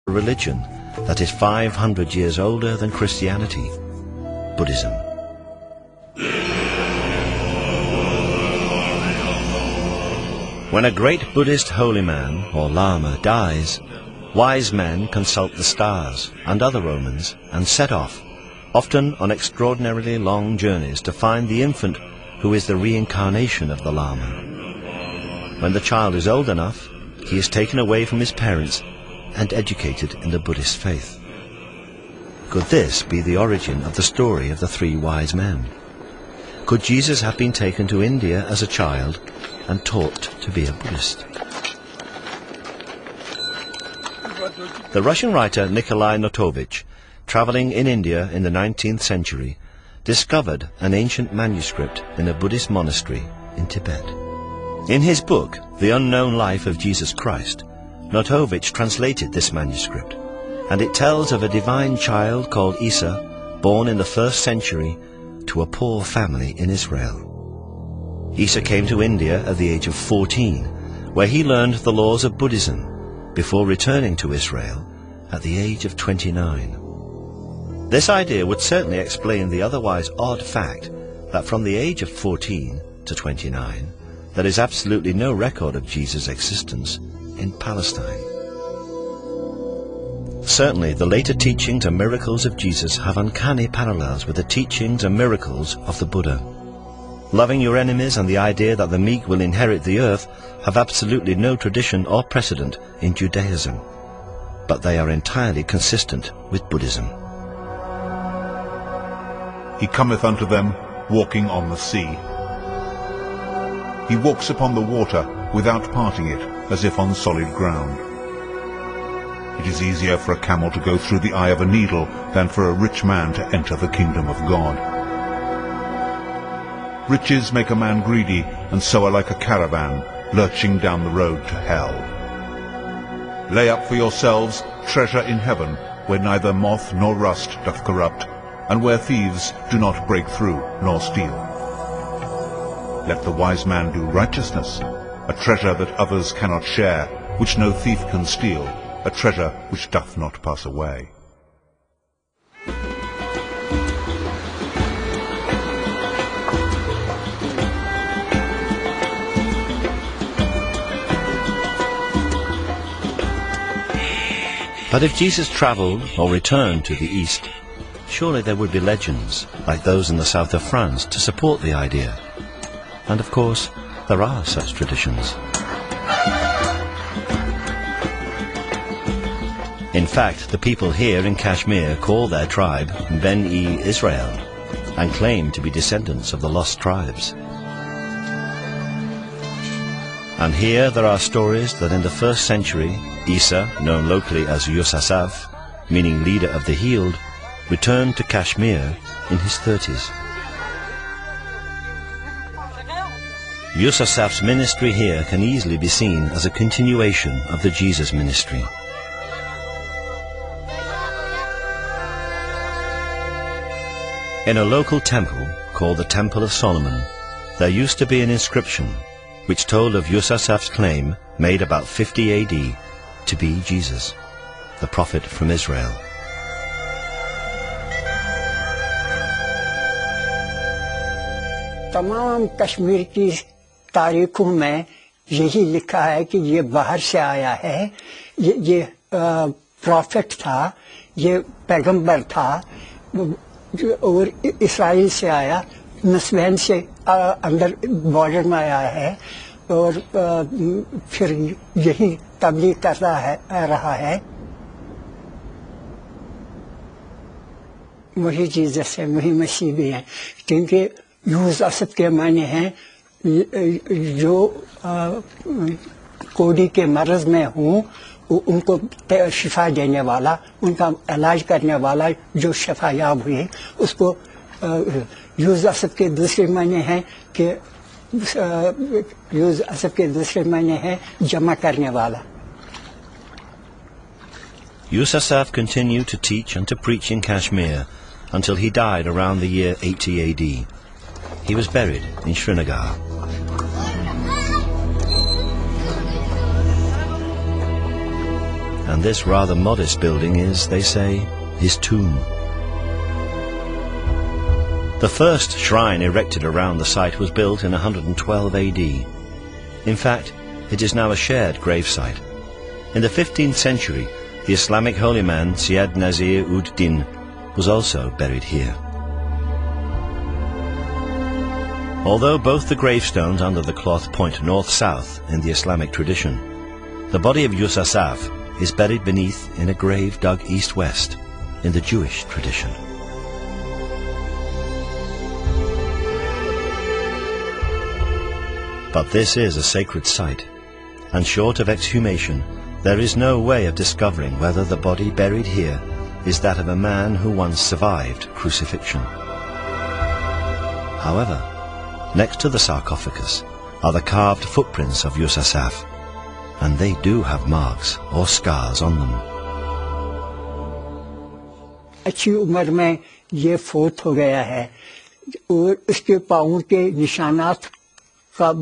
a religion that is 500 years older than Christianity, Buddhism. When a great Buddhist holy man, or Lama, dies, wise men consult the stars and other omens and set off, often on extraordinarily long journeys, to find the infant who is the reincarnation of the Lama. When the child is old enough, he is taken away from his parents and educated in the Buddhist faith. Could this be the origin of the story of the three wise men? Could Jesus have been taken to India as a child and taught to be a Buddhist? The Russian writer Nikolai Notovich, traveling in India in the 19th century, discovered an ancient manuscript in a Buddhist monastery in Tibet. In his book, The Unknown Life of Jesus Christ, Notovich translated this manuscript, and it tells of a divine child called Isa, born in the 1st century to a poor family in Israel. Isa came to India at the age of 14, where he learned the laws of Buddhism, before returning to Israel at the age of 29. This idea would certainly explain the otherwise odd fact that from the age of 14 to 29, there is absolutely no record of Jesus' existence in Palestine. Certainly, the later teachings and miracles of Jesus have uncanny parallels with the teachings and miracles of the Buddha. Loving your enemies and the idea that the meek will inherit the earth have absolutely no tradition or precedent in Judaism, but they are entirely consistent with Buddhism. He cometh unto them, walking on the sea. He walks upon the water, without parting it, as if on solid ground. It is easier for a camel to go through the eye of a needle than for a rich man to enter the kingdom of God. Riches make a man greedy, and so are like a caravan, lurching down the road to hell. Lay up for yourselves treasure in heaven, where neither moth nor rust doth corrupt, and where thieves do not break through nor steal. Let the wise man do righteousness, a treasure that others cannot share, which no thief can steal, a treasure which doth not pass away. But if Jesus travelled or returned to the East, surely there would be legends, like those in the south of France, to support the idea. And of course, there are such traditions. In fact, the people here in Kashmir call their tribe Ben-e Israel, and claim to be descendants of the lost tribes. And here there are stories that in the 1st century, Isa, known locally as Yusasaf, meaning leader of the healed, returned to Kashmir in his 30s. Yusasaf's ministry here can easily be seen as a continuation of the Jesus ministry. In a local temple called the Temple of Solomon, there used to be an inscription which told of Yusasaf's claim, made about 50 AD, to be Jesus, the prophet from Israel. तमाम कश्मीर की तारीखों में यही लिखा है कि ये बाहर से आया है, ये प्रॉफिट था, ये पैगंबर था, और इस्राइल से आया, नस्बैन से अंदर बॉर्डर में आया है, और फिर यही तबलीग करता रहा है. वही चीज़ जैसे वही मसीह भी है, क्योंकि यूज़ असद के मायने हैं जो कोड़ी के मर्ज में हूँ उनको शिफा देने वाला, उनका इलाज करने वाला, जो शिफा याब हुए उसको यूज़ असद के दूसरे मायने हैं कि यूज़ असद के दूसरे मायने हैं जमा करने वाला. Yusasaf continued to teach and to preach in Kashmir until he died around the year 80 AD. He was buried in Srinagar. and this rather modest building is, they say, his tomb. The first shrine erected around the site was built in 112 AD. In fact, it is now a shared gravesite. In the 15th century, the Islamic holy man Syed Nazir ud Din was also buried here. Although both the gravestones under the cloth point north-south in the Islamic tradition, the body of Yousasaf is buried beneath in a grave dug east-west in the Jewish tradition. But this is a sacred site, and short of exhumation, there is no way of discovering whether the body buried here is that of a man who once survived crucifixion. However, next to the sarcophagus are the carved footprints of Yousasaf, and they do have marks or scars on them. अच्छी उम्र में ये फोत हो गया है और उसके पाँव के निशानात का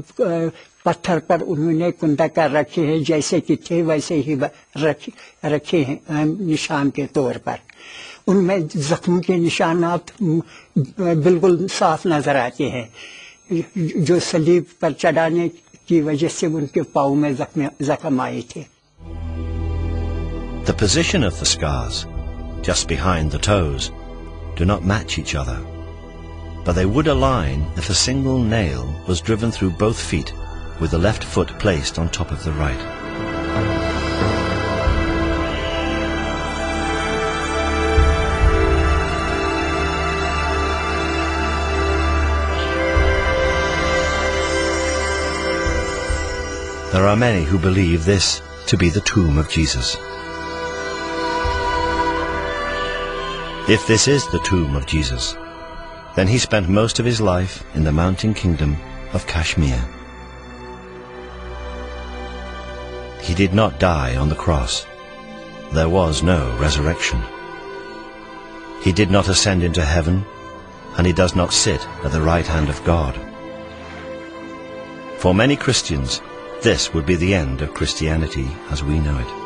पत्थर पर उन्होंने कुंदा कर रखे हैं, जैसे कि थे वैसे ही रखे हैं निशान के तौर पर। उनमें जख्म के निशानात बिल्कुल साफ नजर आते हैं, जो सलीब पर चढ़ाने की वजह से उनके पाँव में जख्म आए थे। The position of the scars, just behind the toes, do not match each other, but they would align if a single nail was driven through both feet with the left foot placed on top of the right. There are many who believe this to be the tomb of Jesus. If this is the tomb of Jesus, then he spent most of his life in the mountain kingdom of Kashmir. He did not die on the cross. There was no resurrection. He did not ascend into heaven, and he does not sit at the right hand of God. For many Christians, this would be the end of Christianity as we know it.